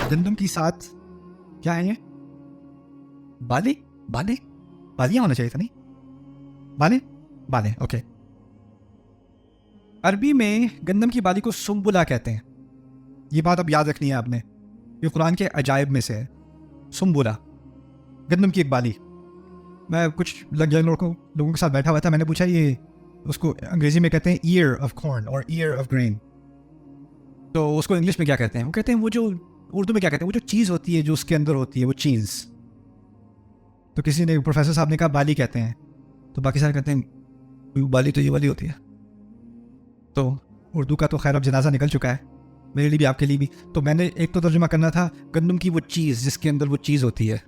गंदम की साथ क्या है ये? बाले बाले बालियां होना चाहिए था, नहीं बाले बाले। ओके। अरबी में गंदम की बाली को सुम्बुला कहते हैं। ये बात अब याद रखनी है आपने, ये कुरान के अजायब में से है। सुम्बुला, गंदम की एक बाली। मैं कुछ लोगों के साथ बैठा हुआ था, मैंने पूछा ये उसको अंग्रेजी में कहते हैं ईयर ऑफ कॉर्न और ईयर ऑफ ग्रेन, तो उसको इंग्लिश में क्या कहते हैं? वो कहते हैं वो जो उर्दू में क्या कहते हैं, वो जो चीज़ होती है जो उसके अंदर होती है वो चीज़। तो किसी ने, प्रोफेसर साहब ने कहा बाली कहते हैं, तो बाकी सारे कहते हैं बाली तो ये वाली होती है। तो उर्दू का तो खैर अब जनाजा निकल चुका है, मेरे लिए भी आपके लिए भी। तो मैंने एक तो तर्जुमा करना था गंदम की वो चीज़ जिसके अंदर वो चीज़ होती है,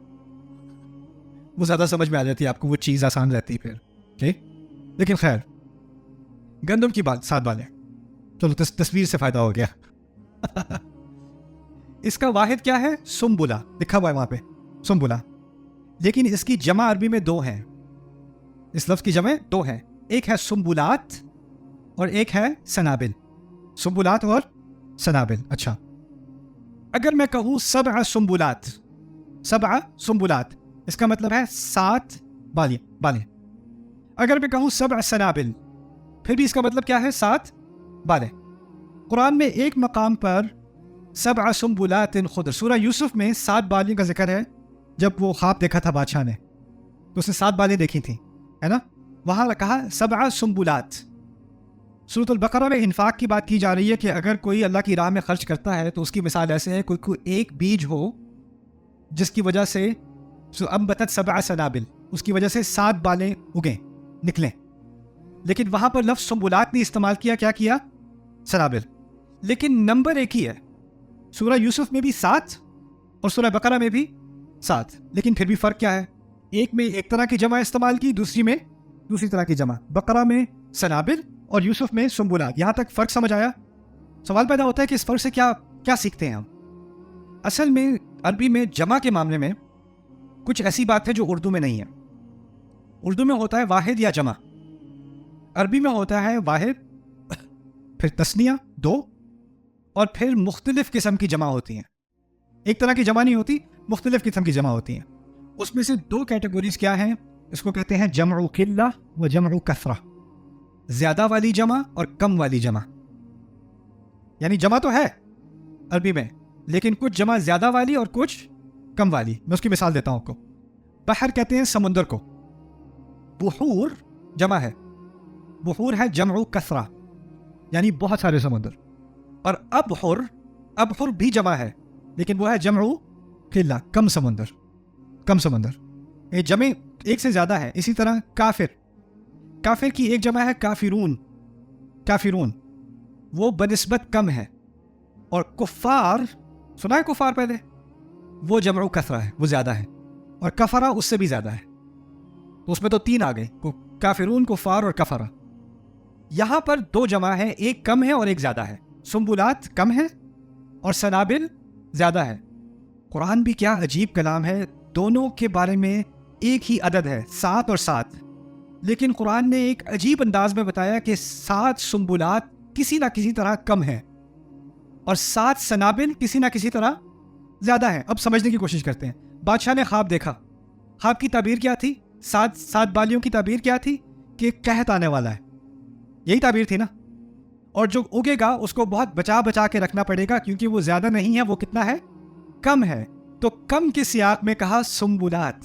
वो ज़्यादा समझ में आ जाती है आपको, वो चीज़ आसान रहती है फिर। ओके, लेकिन खैर गंदम की बात सात बालें, चलो तस्वीर से फ़ायदा हो गया। इसका वाहिद क्या है? सुम्बुला, लिखा हुआ है वहाँ पे सुम्बुला, लेकिन इसकी जमा अरबी में दो हैं। इस लफ्ज़ की जमा दो हैं, एक है सुम्बुलात और एक है सनाबिल। सुम्बुलात और सनाबिल। अच्छा, अगर मैं कहूँ सबअ सुम्बुलात, सबअ सुम्बुलात, इसका मतलब है 7 बालें। अगर मैं कहूँ सबअ सनाबिल, फिर भी इसका मतलब क्या है? 7 बालें। कुरान में एक मकाम पर सबअ सुम्बुलातिन खुदर, सूरह यूसुफ में 7 बालियों का जिक्र है। जब वो ख्वाब देखा था बादशाह ने, तो उसने 7 बालें देखी थी, है ना? वहाँ कहा सबअ सुम्बुलात। सूरह अल बकरा में इन्फाक की बात की जा रही है कि अगर कोई अल्लाह की राह में खर्च करता है तो उसकी मिसाल ऐसे है, कोई एक बीज हो जिसकी वजह से अम्बतत सबअ सनाबिल, उसकी वजह से 7 बालें उगें, निकलें। लेकिन वहाँ पर लफ्ज़ सुम्बुलात ने इस्तेमाल किया, क्या किया? सनाबिल। लेकिन नंबर एक ही है, सूरह यूसुफ में भी 7 और सूरह बकरा में भी 7, लेकिन फिर भी फ़र्क क्या है? एक में एक तरह की जमा इस्तेमाल की, दूसरी में दूसरी तरह की जमा। बकरा में सनाबिल और यूसुफ में सुम्बुलात। यहाँ तक फ़र्क समझ आया? सवाल पैदा होता है कि इस फ़र्क से क्या क्या सीखते हैं हम? असल में अरबी में जमा के मामले में कुछ ऐसी बात है जो उर्दू में नहीं है। उर्दू में होता है वाहिद या जमा, अरबी में होता है वाहिद, फिर तस्निया 2, और फिर मुख्तलिफ किस्म की जमा होती हैं। एक तरह की जमा नहीं होती, मुख्तलिफ किस्म की जमा होती हैं। उसमें से 2 कैटेगरीज क्या हैं? इसको कहते हैं जमउ किल्ला व जमउ कसरा, ज्यादा वाली जमा और कम वाली जमा। यानी जमा तो है अरबी में, लेकिन कुछ जमा ज्यादा वाली और कुछ कम वाली। मैं उसकी मिसाल देता हूं आपको। बहर कहते हैं समंदर को, बुहूर जमा है, बुहूर है जमउ कसरा, यानी बहुत सारे समुद्र। और अबहुर भी जमा है, लेकिन वो है जमउ किल्ला, कम समुद्र, कम समुद्र। ये जमे एक से ज्यादा है। इसी तरह काफिर, काफिर की एक जमा है काफिरून, काफिरून, वो बनिस्बत कम है। और कुफ़ार, सुना है कुफ़ार पहले? वो जमउ कसरा है, वो ज्यादा है। और कफरा उससे भी ज्यादा है, तो उसमें तो 3 आ गए, काफिरून, कुफ़ार और कफरा। यहां पर 2 जमा है, एक कम है और एक ज्यादा है। सुम्बुलात कम है और सनाबिल ज्यादा है। कुरान भी क्या अजीब कलाम है, दोनों के बारे में एक ही अदद है, 7 और 7, लेकिन कुरान ने एक अजीब अंदाज में बताया कि 7 सुम्बुलात किसी ना किसी तरह कम है और 7 सनाबिल किसी ना किसी तरह ज्यादा है। अब समझने की कोशिश करते हैं। बादशाह ने ख्वाब देखा, ख्वाब की ताबीर क्या थी? 7 बालियों की ताबीर क्या थी? कि कहत आने वाला है, यही ताबीर थी ना। और जो उगेगा उसको बहुत बचा बचा के रखना पड़ेगा, क्योंकि वो ज्यादा नहीं है, वो कितना है? कम है। तो कम के सियाक में कहा सुम्बुलात,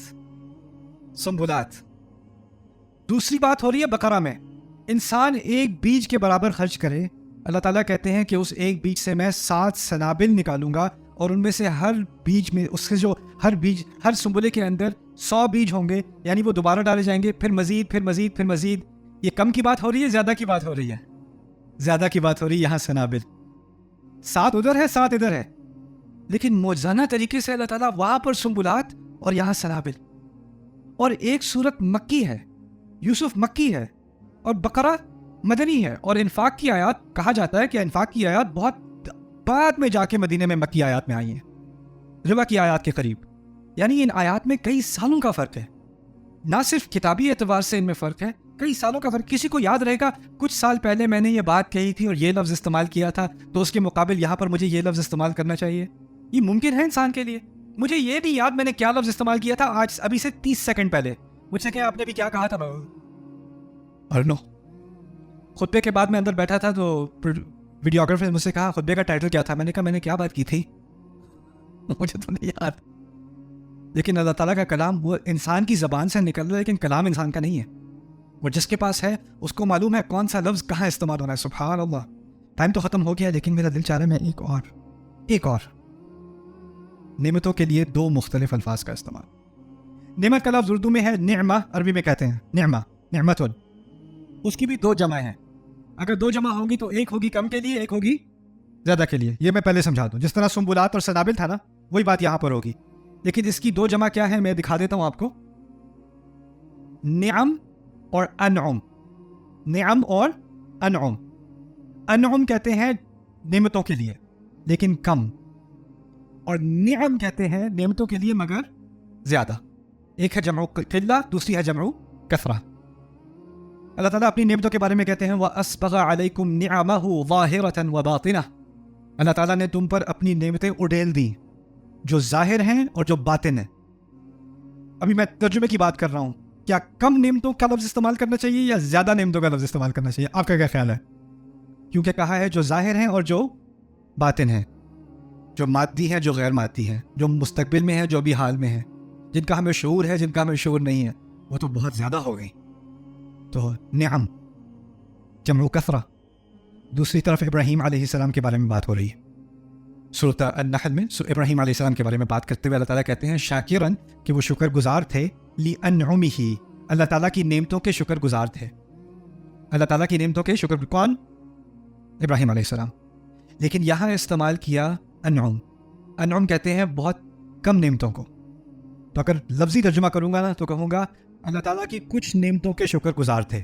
सुम्बुलात। दूसरी बात हो रही है बकरा में, इंसान एक बीज के बराबर खर्च करे, अल्लाह ताला कहते हैं कि उस एक बीज से मैं 7 सनाबिल निकालूंगा, और उनमें से हर बीज में, उसके जो हर बीज, हर सुम्बुले के अंदर 100 बीज होंगे, यानी वो दोबारा डाले जाएंगे, फिर मजीद, फिर मजीद, फिर मजीद। ये कम की बात हो रही है, ज्यादा की बात हो रही है? ज्यादा की बात हो रही है। यहां सनाबिल 7 उधर है, 7 इधर है, लेकिन मौजूदा तरीके से अल्लाह ताला वहां पर सुम्बुलात और यहां सनाबिल। और एक सूरत मक्की है, यूसुफ मक्की है, और बकरा मदनी है। और इन्फाक की आयत, कहा जाता है कि इन्फाक की आयत बहुत बाद में जाके मदीने में मक्की आयत में आई है, रिबा की आयत के करीब। यानी इन आयत में कई सालों का फ़र्क है, ना सिर्फ किताबी एतबार से इनमें फ़र्क है, कई सालों का फ़र्क। किसी को याद रहेगा कुछ साल पहले मैंने ये बात कही थी और ये लफ्ज़ इस्तेमाल किया था, तो उसके मुकाबिल यहाँ पर मुझे ये लफ्ज़ इस्तेमाल करना चाहिए। ये मुमकिन है इंसान के लिए? मुझे ये नहीं याद मैंने क्या लफ्ज़ इस्तेमाल किया था आज अभी से 30 सेकंड पहले। मुझसे क्या आपने भी क्या कहा था? और नो, खुतबे के बाद मैं अंदर बैठा था तो वीडियोग्राफर ने मुझसे कहा खुतबे का टाइटल क्या था? मैंने कहा मैंने क्या बात की थी मुझे तो नहीं याद। लेकिन अल्लाह ताला का कलाम वो इंसान की ज़बान से निकल रहा है, लेकिन कलाम इंसान का नहीं है। वो जिसके पास है उसको मालूम है कौन सा लफ्ज़ कहाँ इस्तेमाल होना है। सुभान अल्लाह। टाइम तो ख़त्म हो गया है, लेकिन मेरा दिल चाह रहा है मैं एक और नेमतों के लिए दो मुख्तलिफ अल्फाज का इस्तेमाल। नेमत का लफ्ज़ उर्दू में है निअमा, अरबी में कहते हैं निअमा, निअमतुन। उसकी भी दो जमा है। अगर दो जमा होंगी तो एक होगी कम के लिए, एक होगी ज़्यादा के लिए। ये मैं पहले समझा दूँ। जिस तरह सुम्बुलात और सनाबिल था ना, वही बात यहाँ पर होगी। लेकिन इसकी दो जमा क्या है मैं दिखा देता हूँ आपको। निअम और अनउम। निअम और अनउम। अनउम कहते हैं नेमतों के लिए लेकिन कम, और निअम कहते हैं नेमतों के लिए मगर ज्यादा। एक है जमउ किल्ला, दूसरी है जमउ कसरा। अल्लाह ताला अपनी नेमतों के बारे में कहते हैं व अस्बग़ अलैकुम निअमहु ज़ाहिरतन व बातिना। अल्लाह ताला ने तुम पर अपनी नेमतें उड़ेल दी जो जाहिर हैं और जो बातिन है। अभी मैं तर्जुमे की बात कर रहा हूँ। क्या कम नेमतों का लफ्ज़ इस्तेमाल करना चाहिए या ज़्यादा नेमतों का लफ्ज़ इस्तेमाल करना चाहिए? आपका क्या ख्याल है? क्योंकि कहा है जो जाहिर हैं और जो बातिन हैं, जो मादी हैं जो गैर मादी हैं, जो मुस्तकबिल में है जो भी हाल में है, जिनका हमें शऊर है जिनका हमें शऊर नहीं है, वो तो बहुत ज़्यादा हो गई। तो निअम जमउ कसरा। दूसरी तरफ इब्राहीम अलैहिस्सलाम के बारे में बात हो रही है। सूरत अन-नहल में इब्राहीम अलैहिस्सलाम के बारे में बात करते हुए अल्लाह ताला कहते हैं शाकिरन, कि वो शुक्रगुजार थे, ली अनउमिही, अल्लाह ताला की नेमतों के शुक्रगुजार थे। अल्लाह ताला की नेमतों के शुक्र कौन? इब्राहीम अलैहिस्सलाम। लेकिन यहाँ इस्तेमाल किया अनउम। अनउम कहते हैं बहुत कम नेमतों को। तो अगर लफ्ज़ी तर्जुमा करूँगा ना तो कहूँगा अल्लाह ताला की कुछ नेमतों के शुक्रगुजार थे।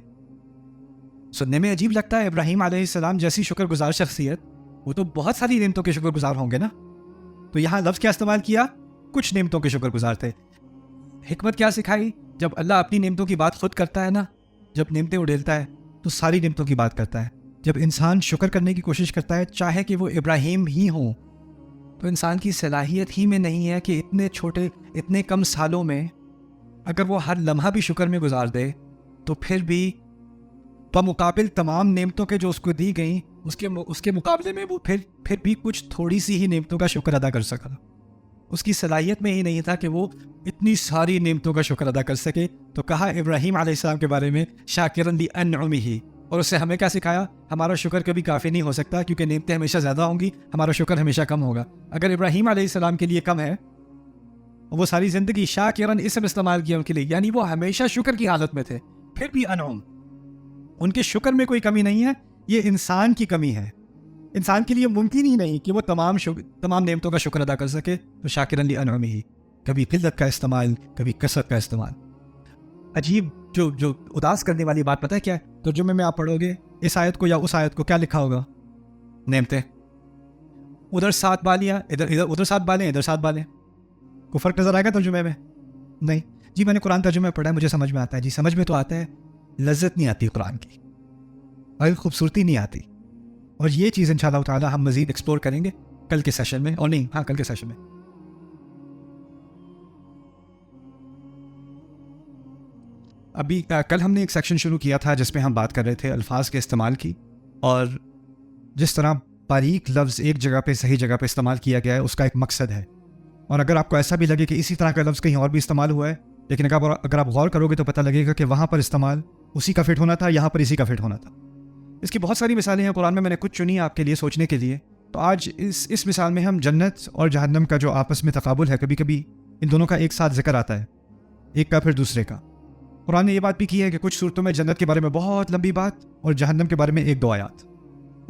सुनने में अजीब लगता है, इब्राहीम अलैहिस्सलाम जैसी शुक्रगुजार शख्सियत, वो तो बहुत सारी नेमतों के शुक्रगुजार होंगे ना। तो यहाँ लफ्ज़ क्या इस्तेमाल किया? कुछ नेमतों के शुक्रगुजार थे। हिकमत क्या सिखाई? जब अल्लाह अपनी नेमतों की बात खुद करता है ना, जब नेमतें उड़ेलता है तो सारी नेमतों की बात करता है। जब इंसान शुक्र करने की कोशिश करता है, चाहे कि वो इब्राहीम ही हो, तो इंसान की सलाहियत ही में नहीं है कि इतने छोटे इतने कम सालों में अगर वो हर लम्हा भी शुक्र में गुजार दे तो फिर भी बमुकाबिल तमाम नेमतों के जो उसको दी गई उसके मुकाबले में वो फिर भी कुछ थोड़ी सी ही नेमतों का शुक्र अदा कर सका। उसकी सलाहियत में ही नहीं था कि वो इतनी सारी नेमतों का शुक्र अदा कर सके। तो कहा इब्राहीम अलैहिस्सलाम के बारे में शाकिरन ली अनउमिही, और उससे हमें क्या सिखाया? हमारा शुक्र कभी काफ़ी नहीं हो सकता, क्योंकि नेमतें हमेशा ज़्यादा होंगी, हमारा शुक्र हमेशा कम होगा। अगर इब्राहीम अलैहिस्सलाम के लिए कम है, वो सारी ज़िंदगी शाकिरन इसम इस्तेमाल किया उनके लिए, यानी वो हमेशा शुक्र की हालत में थे, फिर भी अनउम। उनके शुक्र में कोई कमी नहीं है, ये इंसान की कमी है। इंसान के लिए मुमकिन ही नहीं कि वो तमाम नेमतों का शुक्र अदा कर सके। तो शाकिरन ली अनउमिही, कभी किल्लत का इस्तेमाल, कभी कसरत का इस्तेमाल। अजीब जो उदास करने वाली बात पता है क्या है? तर्जुमे में आप पढ़ोगे इस आयत को या उस आयत को, क्या लिखा होगा? नेमतें। उधर 7 बालियाँ, इधर उधर 7 बालें, इधर 7 बालें। को फ़र्क नज़र आएगा तर्जुमे में? नहीं जी, मैंने कुरान तर्जुमे में पढ़ा है, मुझे समझ में आता है जी। समझ में तो आता है, लज्जत नहीं आती कुरान की और खूबसूरती नहीं आती। और ये चीज़ इंशाअल्लाह ताला हम मज़ीद एक्सप्लोर करेंगे कल के सेशन में, और नहीं हाँ कल के सेशन में। अभी कल हमने एक सेक्शन शुरू किया था जिसमें हम बात कर रहे थे अल्फाज के इस्तेमाल की, और जिस तरह बारीक लफ्ज़ एक जगह पे सही जगह पे इस्तेमाल किया गया है उसका एक मकसद है। और अगर आपको ऐसा भी लगे कि इसी तरह का लफ्ज़ कहीं और भी इस्तेमाल हुआ है, लेकिन अगर आप गौर करोगे तो पता लगेगा कि वहाँ पर इस्तेमाल उसी का फिट होना था, यहाँ पर इसी का फिट होना था। इसकी बहुत सारी मिसालें हैं कुरान में, मैंने कुछ चुनी आपके लिए सोचने के लिए। तो आज इस मिसाल में हम जन्नत और जहन्नम का जो आपस में तकाबुल है, कभी कभी इन दोनों का एक साथ जिक्र आता है, एक का फिर दूसरे का। कुरान ने यह बात भी की है कि कुछ सूरतों में जन्नत के बारे में बहुत लंबी बात और जहन्नम के बारे में 1-2 आयत,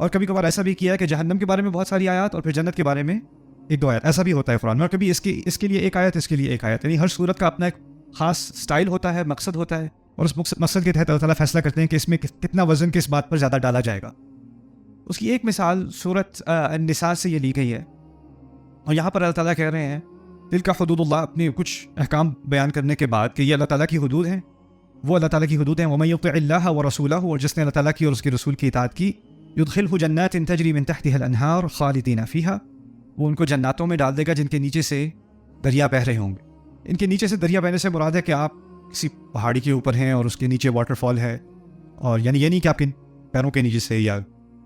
और कभी कभार ऐसा भी किया है कि जहन्नम के बारे में बहुत सारी आयत और फिर जन्नत के बारे में 1-2 आयत। ऐसा भी होता है कुरान में। और कभी इसके लिए एक आयत, इसके लिए एक आयत, यानी हर सूरत का अपना एक खास स्टाइल होता है, मकसद होता है, और उस मकसद के तहत अल्लाह ताला फैसला करते हैं कि इसमें कितना वजन किस बात पर ज़्यादा डाला जाएगा। उसकी एक मिसाल सूरत निसा से ये ली गई है, और यहाँ पर अल्लाह ताला कह रहे हैं तिल्का हुदूदुल्लाह, अपने कुछ अहकाम बयान करने के बाद कि ये अल्लाह ताला की हुदूद हैं, वो अल्लाह ताला की हुदूद हैं। वमन युतिइल्लाह व रसूलहु, और जिसने अल्लाह ताला की और उसके रसूल की इताअत की, युदखिलहु जन्नातिन तजरी मिन तहतिहा अल-अनहार खालिदीना फीहा, वो उनको जन्नातों में डाल देगा जिनके नीचे से दरिया बह रहे होंगे। इनके नीचे से दरिया बहने से मुराद है कि आप किसी पहाड़ी के ऊपर हैं और उसके नीचे वाटरफॉल है, और यानी ये नहीं कि आपके पैरों के नीचे से या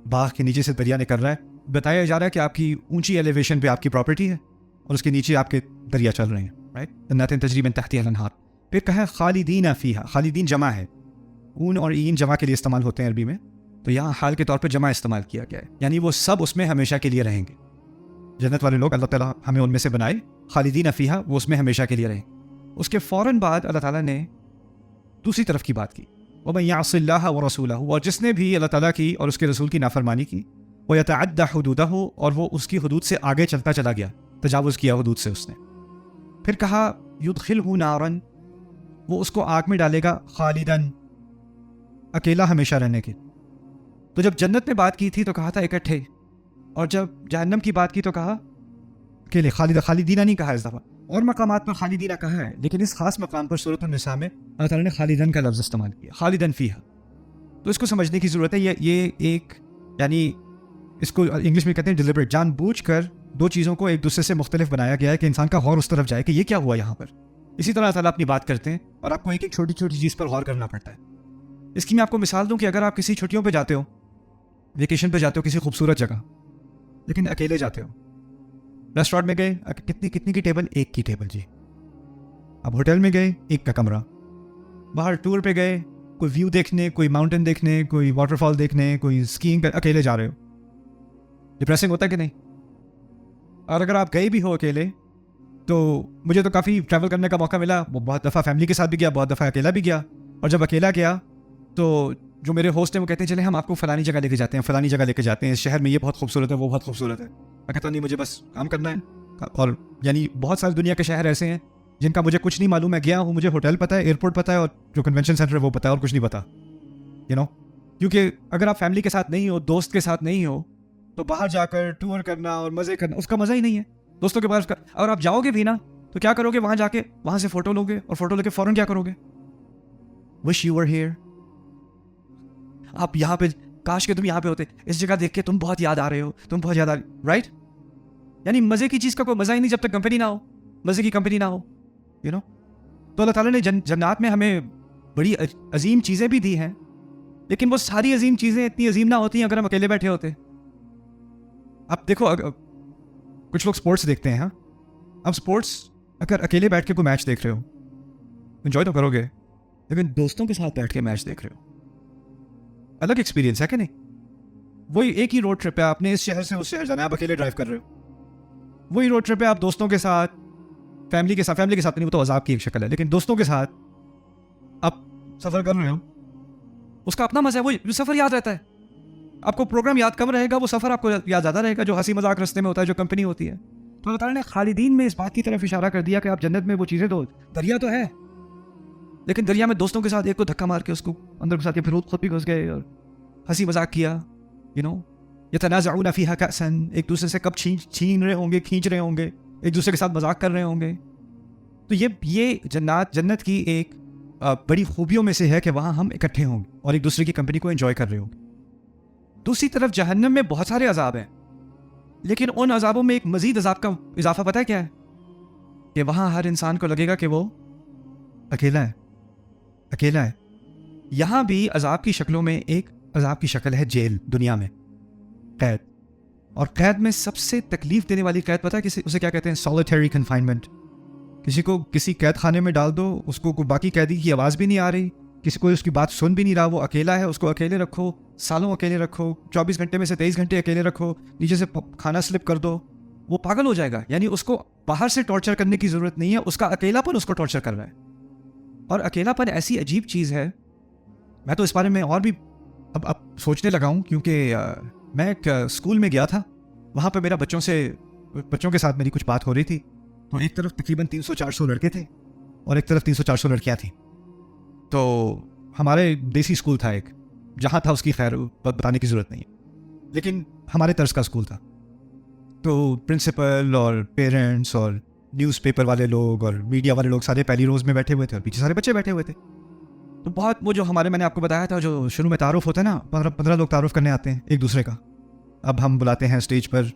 बाग के नीचे से दरिया निकल रहा है। बताया जा रहा है कि आपकी ऊंची एलिवेशन पे आपकी प्रॉपर्टी है और उसके नीचे आपके दरिया चल रहे हैं, राइट। जन्नातिन तजरी मिन तहतिहा अल-अनहार। फिर कहा खालिदीन फीहा, खालिदीन जमा है, ऊन और ईन जमा के लिए इस्तेमाल होते हैं अरबी में, तो यहाँ हाल के तौर पर जमा इस्तेमाल किया गया है, यानी वो सब उसमें हमेशा के लिए रहेंगे। जन्नत वाले लोग अल्लाह ताला हमें उनमें से बनाए, खालिदीन फीहा, वो उसमें हमेशा के लिए रहें। उसके फ़ौरन बाद अल्लाह ताला ने दूसरी तरफ की बात की, वमन यअसिल्लाह व रसूलहू, और जिसने भी अल्लाह ताला की और उसके रसूल की नाफरमानी की, व यतअद्दा हुदूदहू, और वो उसकी हदूद से आगे चलता चला गया, तजावुज़ किया हदूद से उसने। फिर कहा युदखिलहू नारन, वो उसको आग में डालेगा, खालिदन, अकेला हमेशा रहने की। तो जब जन्नत में बात की थी तो कहा था इकट्ठे, और जब जहन्नम की बात की तो कहा अकेले, खालिदीना नहीं कहा इस दफ़ा। और मकामात पर खालिदीना कहा है, लेकिन इस खास मकाम पर सूरत अन-निसा में अल्लाह ताला ने खालिदन का लफ्ज़ इस्तेमाल किया, खालिदन फीहा। तो इसको समझने की ज़रूरत है। ये एक, यानी इसको इंग्लिश में कहते हैं डिलिबरेट, जानबूझकर दो चीज़ों को एक दूसरे से मुख्तलिफ बनाया गया है कि इंसान का गौर उस तरफ जाए कि ये क्या हुआ यहाँ पर। इसी तरह अल्लाह ताला अपनी बात करते हैं और आपको एक एक छोटी छोटी चीज़ पर गौर करना पड़ता है। इसकी मैं आपको मिसाल दूँ कि अगर आप किसी छुट्टियों पर जाते हो, वेकेशन पर जाते हो किसी खूबसूरत जगह, लेकिन अकेले जाते हो, रेस्टोरेंट में गए, कितनी की टेबल? एक की टेबल जी। अब होटल में गए, एक का कमरा। बाहर टूर पे गए, कोई व्यू देखने, कोई माउंटेन देखने, कोई वाटरफॉल देखने, कोई स्कीइंग कर, अकेले जा रहे हो। डिप्रेसिंग होता है कि नहीं? और अगर आप गए भी हो अकेले, तो मुझे तो काफ़ी ट्रैवल करने का मौका मिला, बहुत दफ़ा फैमिली के साथ भी गया, बहुत दफ़ा अकेला भी गया। और जब अकेला गया तो जो मेरे होस्ट हैं वो कहते हैं चले हम आपको फ़लानी जगह लेके जाते हैं, फ़लानी जगह लेके जाते हैं, इस शहर में ये बहुत खूबसूरत है, वो बहुत खूबसूरत है। मैं कहता नहीं, मुझे बस काम करना है। और यानी बहुत सारी दुनिया के शहर ऐसे हैं जिनका मुझे कुछ नहीं मालूम। मैं गया हूँ, मुझे होटल पता है, एयरपोर्ट पता है, और जो कन्वेंशन सेंटर है वो पता है, और कुछ नहीं पता, यू नो। क्योंकि अगर आप फैमिली के साथ नहीं हो, दोस्त के साथ नहीं हो, तो बाहर जाकर टूर करना और मज़े करना, उसका मज़ा ही नहीं है। दोस्तों के पास अगर आप जाओगे भी ना, तो क्या करोगे? वहाँ जाके वहाँ से फ़ोटो लोगे, और फ़ोटो लेके फ़ौरन क्या करोगे? Wish you were here. आप यहाँ पे, काश के तुम यहाँ पे होते, इस जगह देख के तुम बहुत याद आ रहे हो, तुम बहुत याद आ रही, राइट। यानी मज़े की चीज़ का कोई मज़ा ही नहीं जब तक कंपनी ना हो, मज़े की कंपनी ना हो, यू नो। तो अल्लाह ताला ने जन्नत में हमें बड़ी अजीम चीज़ें भी दी हैं, लेकिन वो सारी अजीम चीज़ें इतनी अजीम ना होती हैं अगर हम अकेले बैठे होते। अब देखो, कुछ लोग स्पोर्ट्स देखते हैं, हाँ। अब स्पोर्ट्स अगर अकेले बैठ के कोई मैच देख रहे हो, एंजॉय तो करोगे, लेकिन दोस्तों के साथ बैठ के मैच देख रहे हो, अलग एक्सपीरियंस है कि नहीं? वही एक ही रोड ट्रिप है, आपने इस शहर से उस शहर जाना है, आप अकेले ड्राइव कर रहे हो। वही रोड ट्रिप है, आप दोस्तों के साथ, फैमिली के साथ नहीं, वो तो अजाब की एक शक्ल है, लेकिन दोस्तों के साथ आप सफ़र कर रहे हो, उसका अपना मज़ा है। वो सफ़र याद रहता है आपको, प्रोग्राम याद कम रहेगा, वो सफ़र आपको याद ज़्यादा रहेगा, जो हंसी मजाक रास्ते में होता है, जो कंपनी होती है। तो अल्लाह ताला ने खालिदीन में इस बात की तरफ इशारा कर दिया कि आप जन्नत में वो चीज़ें दो, दरिया तो है, लेकिन दरिया में दोस्तों के साथ एक को धक्का मार के उसको अंदर घुसा के फिर खुद भी घुस गए और हंसी मजाक किया, यू नो। यतनाज़ऊना फ़ीहा कअसन, एक दूसरे से कब छीन रहे होंगे, खींच रहे होंगे, एक दूसरे के साथ मजाक कर रहे होंगे। तो ये जन्नत की एक बड़ी खूबियों में से है कि वहाँ हम इकट्ठे होंगे और एक दूसरे की कंपनी को एंजॉय कर रहे होंगे। दूसरी तरफ जहन्नम में बहुत सारे अजाब हैं, लेकिन उन अजाबों में एक मजीद अजाब का इजाफा पता है क्या है? कि वहाँ हर इंसान को लगेगा कि वो अकेला है, अकेला है। यहाँ भी अजाब की शक्लों में एक अजाब की शक्ल है जेल, दुनिया में कैद। और कैद में सबसे तकलीफ देने वाली कैद पता है उसे क्या कहते हैं? Solitary confinement. किसी को किसी कैद खाने में डाल दो, उसको बाकी कैदी की आवाज़ भी नहीं आ रही, किसी को उसकी बात सुन भी नहीं रहा, वो अकेला है, उसको अकेले रखो, सालों अकेले रखो, 24 घंटे में से 23 घंटे अकेले रखो, नीचे से खाना स्लिप कर दो, वो पागल हो जाएगा। यानी उसको बाहर से टॉर्चर करने की ज़रूरत नहीं है, उसका अकेलापन उसको टॉर्चर कर रहा है। और अकेलापन ऐसी अजीब चीज़ है, मैं तो इस बारे में और भी अब सोचने लगा हूँ, क्योंकि मैं एक स्कूल में गया था, वहाँ पर मेरा बच्चों के साथ मेरी कुछ बात हो रही थी। तो एक तरफ तकरीबन 300-400 लड़के थे और एक तरफ 300-400 लड़कियाँ थीं। तो हमारे देसी स्कूल था एक, जहाँ था उसकी खैर बताने की ज़रूरत नहीं है, लेकिन हमारे तर्ज का स्कूल था। तो प्रिंसिपल और पेरेंट्स और न्यूज़पेपर वाले लोग और मीडिया वाले लोग सारे पहली रोज़ में बैठे हुए थे और पीछे सारे बच्चे बैठे हुए थे। तो बहुत वो जो मैंने आपको बताया था, जो शुरू में तारुफ होता है ना, 15 लोग तारुफ करने आते हैं एक दूसरे का। अब हम बुलाते हैं स्टेज पर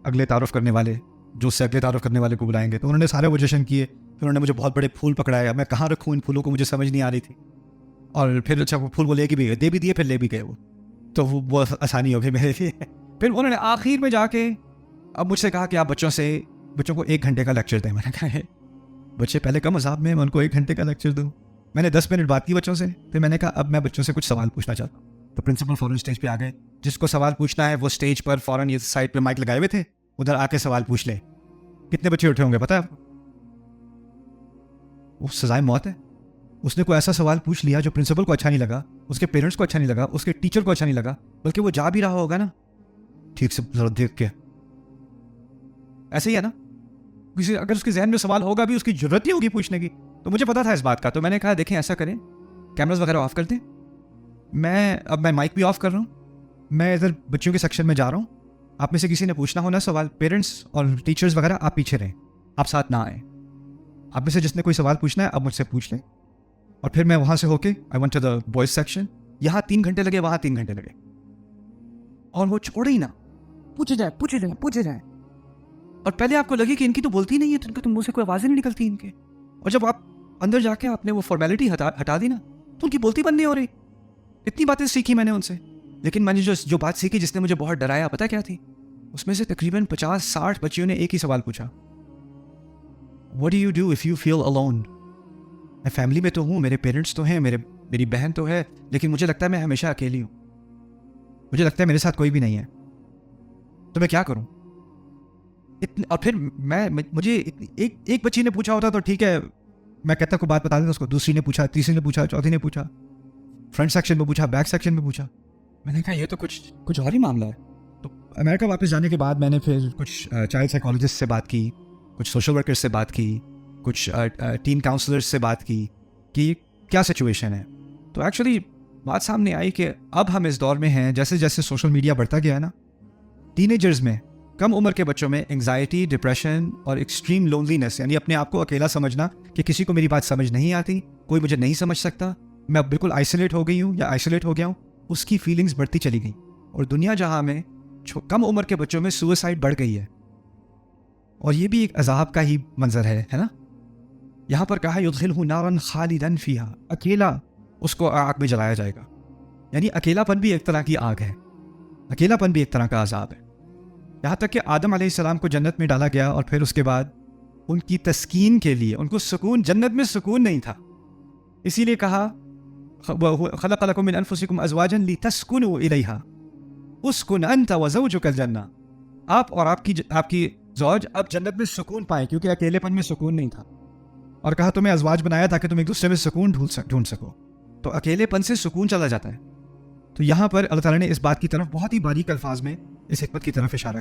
अगले तारुफ करने वाले, जो उससे अगले तारुफ करने वाले को बुलाएंगे। तो उन्होंने सारे वो जश्न किए। फिर उन्होंने मुझे बहुत बड़े फूल पकड़ाए। अब मैं कहाँ रखूँ इन फूलों को, मुझे समझ नहीं आ रही थी। और फिर अच्छा वो फूल वो लेके भी गए, दे भी दिए, फिर ले भी गए वो। तो वो आसानी हो गई मेरे लिए। फिर उन्होंने आखिर में जाके अब मुझसे कहा कि आप बच्चों को 1 घंटे का लेक्चर दें। मैंने कहा है बच्चे पहले कम अज़ाब में, मैं उनको 1 घंटे का लेक्चर दूँ? मैंने 10 मिनट बात की बच्चों से। फिर मैंने कहा अब मैं बच्चों से कुछ सवाल पूछना चाहता हूँ। तो प्रिंसिपल फ़ौरन स्टेज पे आ गए। जिसको सवाल पूछना है वो स्टेज पर फ़ौरन ये साइड पे माइक लगाए हुए थे, उधर आके सवाल पूछ ले। कितने बच्चे उठे होंगे पता है आपको? वो सजाए मौत है। उसने कोई ऐसा सवाल पूछ लिया जो प्रिंसिपल को अच्छा नहीं लगा, उसके पेरेंट्स को अच्छा नहीं लगा, उसके टीचर को अच्छा नहीं लगा, बल्कि वो जा भी रहा होगा ना ठीक से जरा देख के। ऐसे ही है ना, किसी अगर उसके जहन में सवाल होगा भी, उसकी जरूरत नहीं होगी पूछने की। तो मुझे पता था इस बात का। तो मैंने कहा देखें ऐसा करें, कैमरास वगैरह ऑफ कर दें, मैं माइक भी ऑफ कर रहा हूँ, मैं इधर बच्चों के सेक्शन में जा रहा हूँ। आप में से किसी ने पूछना हो ना सवाल, पेरेंट्स और टीचर्स वगैरह आप पीछे रहें, आप साथ ना आए। आप में से जिसने कोई सवाल पूछना है अब मुझसे पूछ लें। और फिर मैं वहाँ से होके I went to the boys section. यहाँ 3 घंटे लगे, वहाँ 3 घंटे लगे, और वो छोड़े ही ना, पूछे जाए। और पहले आपको लगे कि इनकी तो बोलती नहीं है, तो इनके तो मुंह से कोई आवाज़ नहीं निकलती इनके। और जब आप अंदर जाके आपने वो फॉर्मेलिटी हटा दी ना, तो उनकी बोलती बंद नहीं हो रही। इतनी बातें सीखी मैंने उनसे, लेकिन मैंने जो बात सीखी जिसने मुझे बहुत डराया, पता क्या थी? उसमें से तकरीबन 50-60 बच्चियों ने एक ही सवाल पूछा, What do you do if you feel alone? मैं फैमिली में तो हूँ, मेरे पेरेंट्स तो हैं, मेरी बहन तो है, लेकिन मुझे लगता है मैं हमेशा अकेली हूँ। मुझे लगता है मेरे साथ कोई भी नहीं है, तो मैं क्या करूँ? और फिर मुझे एक बच्ची ने पूछा होता तो ठीक है, मैं कहता को बात बता देता उसको। दूसरी ने पूछा, तीसरी ने पूछा, चौथी ने पूछा, फ्रंट सेक्शन में पूछा, बैक सेक्शन में पूछा। मैंने कहा ये तो कुछ और ही मामला है। तो अमेरिका वापस जाने के बाद मैंने फिर कुछ चाइल्ड साइकोलॉजिस्ट से बात की, कुछ सोशल वर्कर्स से बात की, कुछ टीन काउंसलर्स से बात की कि क्या सिचुएशन है। तो एक्चुअली बात सामने आई कि अब हम इस दौर में हैं, जैसे जैसे सोशल मीडिया बढ़ता गया है ना, टीनेजर्स में, कम उम्र के बच्चों में एंग्जाइटी, डिप्रेशन और एक्सट्रीम लोनलीनेस, यानी अपने आप को अकेला समझना कि किसी को मेरी बात समझ नहीं आती, कोई मुझे नहीं समझ सकता, मैं बिल्कुल आइसोलेट हो गई हूँ या आइसोलेट हो गया हूँ, उसकी फीलिंग्स बढ़ती चली गई। और दुनिया जहाँ में कम उम्र के बच्चों में सुसाइड बढ़ गई है, और ये भी एक अजाब का ही मंजर है ना। यहाँ पर कहा युदखिलहु नारन खालिदन फीहा, अकेला उसको आग में जलाया जाएगा। यानी अकेलापन भी एक तरह की आग है, अकेलापन भी एक तरह का अजाब है। यहाँ तक कि आदम अलैहिस्सलाम को जन्नत में डाला गया, और फिर उसके बाद उनकी तस्कीन के लिए, उनको सुकून, जन्नत में सुकून नहीं था, इसीलिए कहा खलक़ लकुम मिन अनफुसिकुम अज़वाजन लितस्कुनु इलैहा उस्कुन अंत व ज़ौजुकल जन्नह, आप और आपकी ज़ौज अब जन्नत में सुकून पाए, क्योंकि अकेलेपन में सुकून नहीं था। और कहा तुम्हें अज़वाज बनाया ताकि तुम एक दूसरे में सुकून ढूंढ सको। तो अकेलेपन से सुकून चला जाता है। तो यहाँ पर अल्लाह ताला ने इस बात की तरफ बहुत ही बारीक अल्फाज में इस हिकमत की तरफ इशारा किया।